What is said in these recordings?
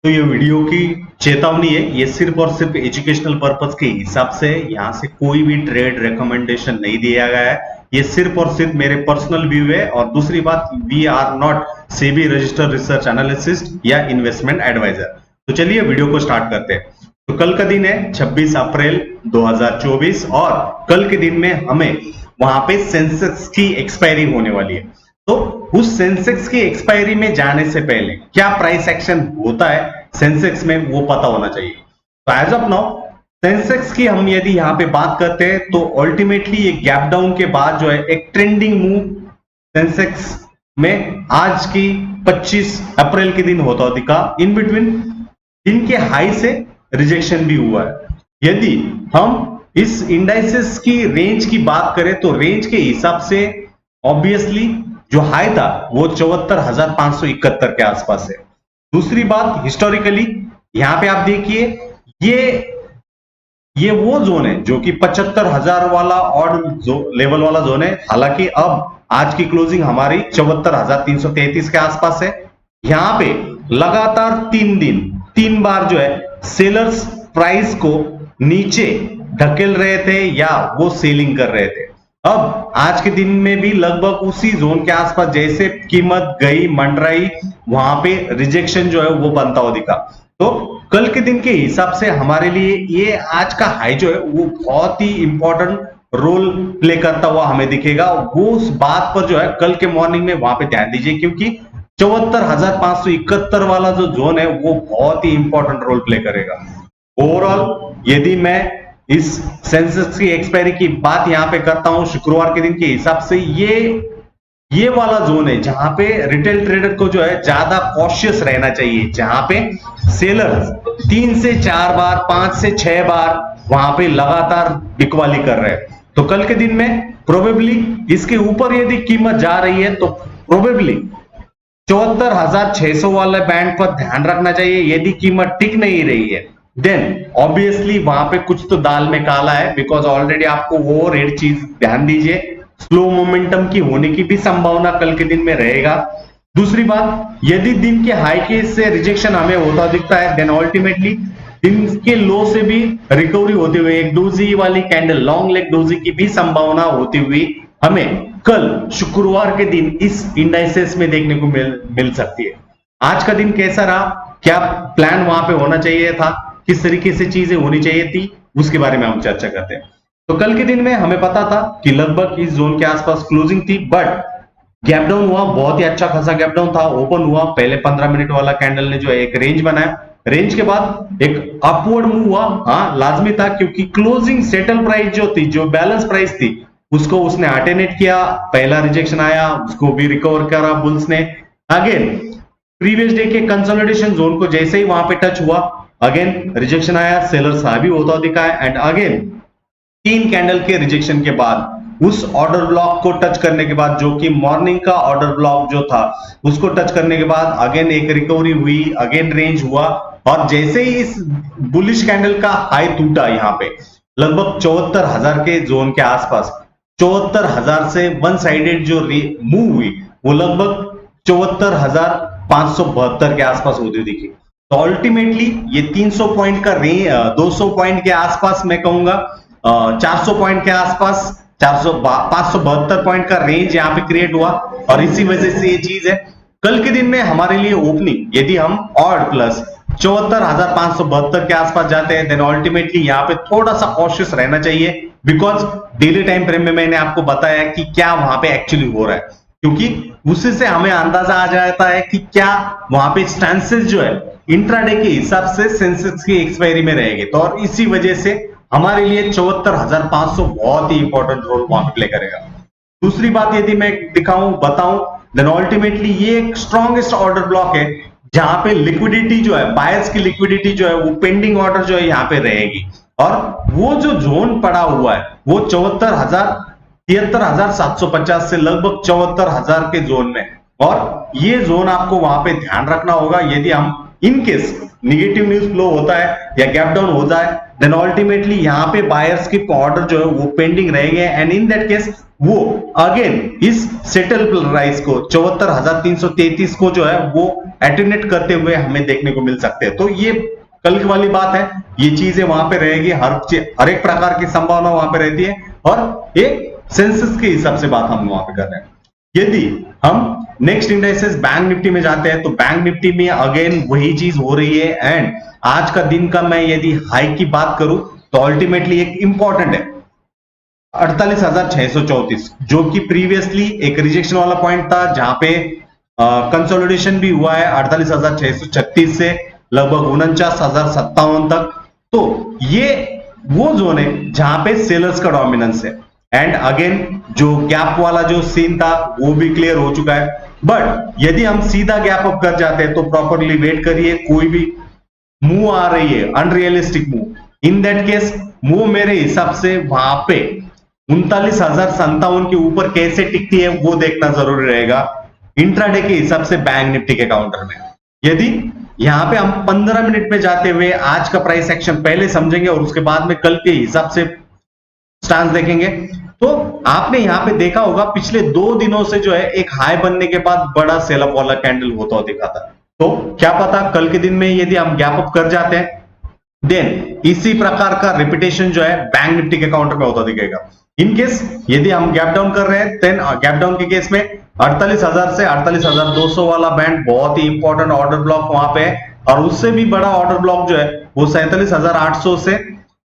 तो ये वीडियो की चेतावनी है, ये सिर्फ और सिर्फ एजुकेशनल पर्पस के हिसाब से, यहाँ से कोई भी ट्रेड रिकमेंडेशन नहीं दिया गया है। ये सिर्फ और सिर्फ मेरे पर्सनल व्यू है। और दूसरी बात, we are not SEBI registered research analyst या इन्वेस्टमेंट एडवाइजर। तो चलिए वीडियो को स्टार्ट करते हैं। तो कल का दिन है 26 अप्रैल 2024 और कल के दिन में हमें वहां पे सेंसेक्स की एक्सपायरी होने वाली है। तो उस सेंसेक्स की एक्सपायरी में जाने से पहले क्या प्राइस एक्शन होता है सेंसेक्स में, वो पता होना चाहिए। तो एज ऑफ नाउ सेंसेक्स की हम यदि यहाँ पे बात करते हैं तो अल्टीमेटली एक गैप डाउन के बाद जो है एक ट्रेंडिंग मूव सेंसेक्स में आज की 25 अप्रैल के दिन होता दिखा। इन बिटवीन दिन के हाई से रिजेक्शन भी हुआ है। यदि हम इस इंडाइसेस की रेंज की बात करें तो रेंज के हिसाब से ऑब्वियसली जो हाई था वो 74,571 के आसपास है। दूसरी बात, हिस्टोरिकली यहां पे आप देखिए ये वो जोन है जो कि 75,000 वाला ऑड लेवल वाला जोन है। हालांकि अब आज की क्लोजिंग हमारी 74,333 के आसपास है। यहां पे लगातार 3 बार जो है सेलर्स प्राइस को नीचे ढकेल रहे थे या वो सेलिंग कर रहे थे। अब आज के दिन में भी लगभग उसी जोन के आसपास जैसे कीमत गई मंडराई, वहां पे रिजेक्शन जो है वो बनता हुआ दिखा। तो कल के दिन के हिसाब से हमारे लिए ये आज का हाई जो है वो बहुत ही इंपॉर्टेंट रोल प्ले करता हुआ हमें दिखेगा। वो उस बात पर जो है कल के मॉर्निंग में वहां पे ध्यान दीजिए, क्योंकि 74,571 वाला जो जोन है वो बहुत ही इंपॉर्टेंट रोल प्ले करेगा। ओवरऑल यदि मैं इस सेंसेक्स की एक्सपायरी की बात यहां पे करता हूं शुक्रवार के दिन के हिसाब से, ये वाला जोन है जहां पे रिटेल ट्रेडर को जो है ज्यादा कॉशियस रहना चाहिए, जहां पे सेलर्स 3 से 4 बार 5 से 6 बार वहां पे लगातार बिकवाली कर रहे हैं। तो कल के दिन में प्रोबेबली इसके ऊपर यदि कीमत जा रही है तो प्रोबेबली 74,600 वाले बैंड पर ध्यान रखना चाहिए। यदि कीमत टिक नहीं रही है देन ऑब्वियसली वहां पे कुछ तो दाल में काला है, बिकॉज ऑलरेडी आपको वो रेड चीज ध्यान दीजिए, स्लो मोमेंटम की होने की भी संभावना कल के दिन में रहेगा। दूसरी बात, यदि दिन के हाई के से रिजेक्शन हमें होता दिखता है देन अल्टीमेटली दिन के लो से भी रिकवरी होते हुए एक डोजी वाली कैंडल, लॉन्ग लेग डोजी की भी संभावना होती हुई हमें कल शुक्रवार के दिन इस इंडाइसेस में देखने को मिल सकती है। आज का दिन कैसा रहा, क्या प्लान वहां पे होना चाहिए था, किस तरीके से चीजें होनी चाहिए थी, उसके बारे में हम चर्चा करते हैं। तो कल के दिन में हमें पता था कि लगभग इस जोन के आसपास क्लोजिंग थी, बट गैप डाउन हुआ, बहुत ही अच्छा खासा गैप डाउन था, ओपन हुआ। पहले 15 मिनट वाला कैंडल ने जो है एक रेंज बनाया, रेंज के बाद एक अपवर्ड मूव हुआ। हाँ, लाजमी था क्योंकि क्लोजिंग सेटल प्राइस जो थी, जो बैलेंस प्राइस थी, उसको उसने अल्टरनेट किया। पहला रिजेक्शन आया, उसको भी रिकवर करा बुल्स ने। अगेन प्रीवियस डे के कंसोलिडेशन जोन को जैसे ही वहां पे टच हुआ, अगेन रिजेक्शन आया, सेलर्स हावी होता दिखा है। एंड अगेन 3 कैंडल के रिजेक्शन के बाद उस ऑर्डर ब्लॉक को टच करने के बाद, जो कि मॉर्निंग का ऑर्डर ब्लॉक जो था, उसको टच करने के बाद अगेन एक रिकवरी हुई, अगेन रेंज हुआ। और जैसे ही इस बुलिश कैंडल का हाई टूटा यहाँ पे लगभग 74,000 के जोन के आसपास, 74,000 से वन साइडेड जो मूव हुई वो लगभग 74,572 के आसपास होती दिखी। तो अल्टीमेटली ये 300 पॉइंट का रेंज, 200 पॉइंट के आसपास, मैं कहूंगा 400 पॉइंट के आसपास, 572 पॉइंट का रेंज यहाँ पे क्रिएट हुआ। और इसी वजह से ये चीज है कल के दिन में हमारे लिए ओपनिंग, यदि हम ऑड प्लस 74,572 के आसपास जाते हैं देन अल्टीमेटली यहाँ पे थोड़ा सा कॉशियस रहना चाहिए, बिकॉज डेली टाइम फ्रेम में मैंने आपको बताया कि क्या वहां पे एक्चुअली हो रहा है, क्योंकि उससे से हमें अंदाजा आ जाता है कि क्या वहां पे स्टैंसेस जो है इंट्राडे के हिसाब से सेंसेक्स की एक्सपायरी में रहेंगे। तो और इसी वजह से हमारे लिए 74,500 बहुत ही इंपॉर्टेंट रोल वहां पे प्ले करेगा। दूसरी बात यदि मैं बताऊं देन अल्टीमेटली ये एक स्ट्रॉन्गेस्ट ऑर्डर ब्लॉक है जहां पे लिक्विडिटी जो है, बायर्स की लिक्विडिटी जो है वो पेंडिंग ऑर्डर जो है यहाँ पे रहेगी। और वो जो जोन पड़ा हुआ है वो 73,750 से लगभग 74,000 के जोन में। और ये जोन आपको वहां पे ध्यान रखना होगा। यदि हम in case negative news flow होता है या गैप डाउन होता है, देन अल्टीमेटली यहाँ पे बायर्स की ऑर्डर जो है वो पेंडिंग रहेंगे एंड इन दैट केस वो अगेन इस सेटल प्राइस को 74,333 को जो है वो एटेनेट करते हुए हमें देखने को मिल सकते हैं। तो ये कल वाली बात है, ये चीजें वहां पे रहेगी, हर एक प्रकार की संभावना वहां पे रहती है और एक सेंसस के हिसाब से बात हम वहां पे कर रहे हैं। यदि हम नेक्स्ट इंडाइसेस बैंक निफ्टी में जाते हैं तो बैंक निफ्टी में अगेन वही चीज हो रही है एंड आज का दिन का मैं यदि हाई की बात करूं तो अल्टीमेटली एक इंपॉर्टेंट है 48,634 जो कि प्रीवियसली एक रिजेक्शन वाला पॉइंट था जहां पे कंसोलिडेशन भी हुआ है 48,636 से लगभग 49,057 तक। तो ये वो जोन है जहां पे सेलर्स का डोमिनेंस है एंड अगेन जो गैप वाला जो सीन था वो भी क्लियर हो चुका है। बट यदि हम सीधा गैप अप कर जाते हैं तो प्रॉपरली वेट करिए, कोई भी मूव आ रही है unrealistic move, in that case move मेरे हिसाब से वहां पे 39,057 के ऊपर कैसे टिकती है वो देखना जरूरी रहेगा इंट्राडे के हिसाब से बैंक निफ्टी के काउंटर में। यदि यहां पे हम 15 मिनट में जाते हुए आज का प्राइस एक्शन पहले समझेंगे और उसके बाद में कल के हिसाब से स्टांस देखेंगे तो आपने यहां पे देखा होगा पिछले 2 दिनों से जो है एक हाई बनने के बाद बड़ा सेल अप वाला कैंडल होता हुआ दिखा था। तो क्या पता कल के दिन में यदि हम गैप अप कर जाते हैं देन इसी प्रकार का रिपीटेशन जो है बैंक निफ्टी के काउंटर में होता दिखेगा। इन केस यदि हम गैप डाउन कर रहे हैं देन गैप डाउन के केस में 48,000 से 48,200 वाला बैंड बहुत ही इंपॉर्टेंट ऑर्डर ब्लॉक वहां पे है और उससे भी बड़ा ऑर्डर ब्लॉक जो है वो 47,800 से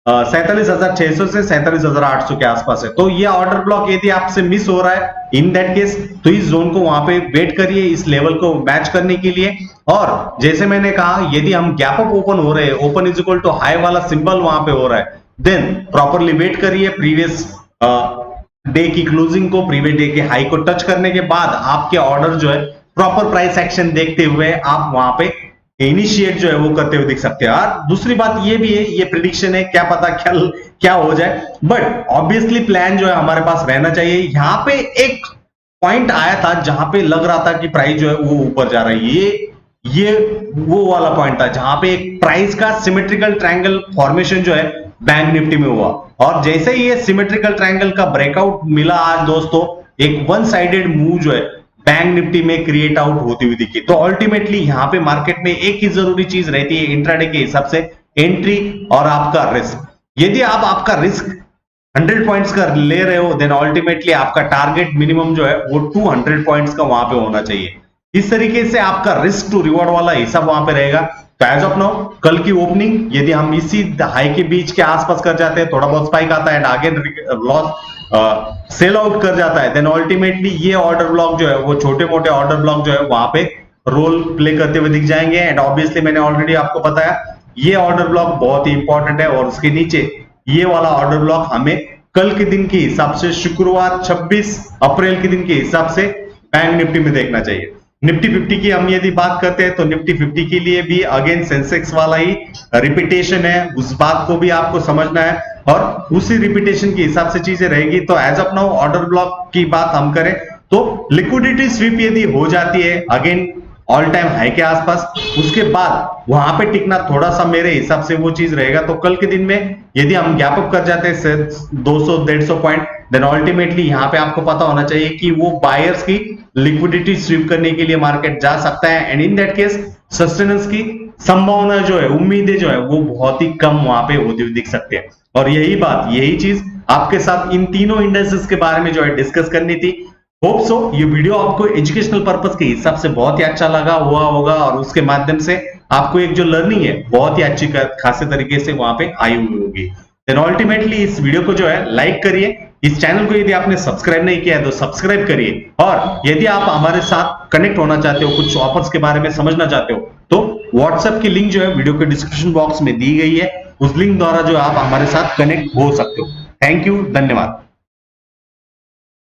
47,600 से 47,800 के आसपास है। तो ये ऑर्डर ब्लॉक यदि आपसे मिस हो रहा है इन दैट केस तो इस जोन को वहां पे वेट करिए इस लेवल को मैच करने के लिए। और जैसे मैंने कहा यदि हम गैप अप ओपन हो रहे हैं, open is equal to high वाला सिंबल वहां पे हो रहा है, देन प्रॉपरली वेट करिए प्रीवियस डे की क्लोजिंग को, प्रीवियस डे के हाई को टच करने के बाद आपके ऑर्डर जो है प्रॉपर प्राइस एक्शन देखते हुए आप वहां पे इनिशिएट जो है वो करते हुए दिख सकते हैं। और दूसरी बात ये भी है, ये प्रिडिक्शन है, क्या पता क्या हो जाए, बट ऑब्वियसली प्लान जो है हमारे पास रहना चाहिए। यहां पे एक पॉइंट आया था जहां पे लग रहा था कि प्राइस जो है वो ऊपर जा रही है, ये वो वाला पॉइंट था जहां पे एक प्राइस का सिमेट्रिकल ट्रायंगल फॉर्मेशन जो है बैंक निफ्टी में हुआ और जैसे ही ये सिमेट्रिकल ट्रायंगल का ब्रेकआउट मिला आज दोस्तों, एक वन साइडेड मूव जो है बैंक निफ्टी में क्रिएट आउट होती हुई दिखी। तो अल्टीमेटली यहां पे मार्केट में एक ही जरूरी चीज रहती है इंट्राडे के हिसाब से, एंट्री और आपका रिस्क। यदि आप आपका रिस्क 100 पॉइंट्स का ले रहे हो देन अल्टीमेटली आपका टारगेट मिनिमम जो है वो 200 पॉइंट्स का वहां पे होना चाहिए। इस तरीके से आपका रिस्क टू रिवॉर्ड वाला हिसाब वहां पे रहेगा। तो एज ऑफ नाउ कल की ओपनिंग यदि हम इसी हाई के बीच के आसपास कर जाते हैं, थोड़ा बहुत स्पाइक आता है एंड आगे लॉस सेल आउट कर जाता है, देन अल्टीमेटली ये ऑर्डर ब्लॉक जो है वो छोटे मोटे ऑर्डर ब्लॉक जो है वहां पे रोल प्ले करते हुए दिख जाएंगे। एंड ऑब्वियसली मैंने ऑलरेडी आपको बताया ये ऑर्डर ब्लॉक बहुत ही इंपॉर्टेंट है और उसके नीचे ये वाला ऑर्डर ब्लॉक हमें कल के दिन के हिसाब से शुक्रवार 26 अप्रैल के दिन के हिसाब से बैंक निफ्टी में देखना चाहिए। निफ्टी 50 की हम यदि बात करते हैं तो निफ्टी 50 के लिए भी अगेन सेंसेक्स वाला ही रिपीटेशन है, उस बात को भी आपको समझना है और उसी रिपीटेशन के हिसाब से चीजें रहेगी। तो as of now order block की बात हम करें तो लिक्विडिटी स्वीप यदि हो जाती है अगेन ऑल टाइम हाई के आसपास, उसके बाद वहां पे टिकना थोड़ा सा मेरे हिसाब से वो चीज रहेगा। तो कल के दिन में यदि हम गैप अप कर जाते हैं 200-150 पॉइंट, देन अल्टीमेटली यहां पे आपको पता होना चाहिए कि वो बायर्स की लिक्विडिटी स्वीप करने के लिए मार्केट जा सकता है and in that case sustenance की संभावना जो है, उम्मीदें जो है वो बहुत ही कम वहां पे होती हुई दिख सकते हैं। और यही चीज आपके साथ इन तीनों इंडेक्सेस के बारे में जो है डिस्कस करनी थी। होप सो ये वीडियो आपको एजुकेशनल पर्पस के हिसाब से बहुत ही अच्छा लगा हुआ होगा और उसके माध्यम से आपको एक जो लर्निंग है बहुत ही अच्छी खासी तरीके से वहां पे आई हुई होगी। देन अल्टीमेटली इस वीडियो को जो है लाइक करिए, इस चैनल को यदि आपने सब्सक्राइब नहीं किया है तो सब्सक्राइब करिए और यदि आप हमारे साथ कनेक्ट होना चाहते हो, कुछ ऑफर्स के बारे में समझना चाहते हो तो व्हाट्सएप की लिंक जो है वीडियो के डिस्क्रिप्शन बॉक्स में दी गई है, उस लिंक द्वारा जो आप हमारे साथ कनेक्ट हो सकते हो। थैंक यू, धन्यवाद।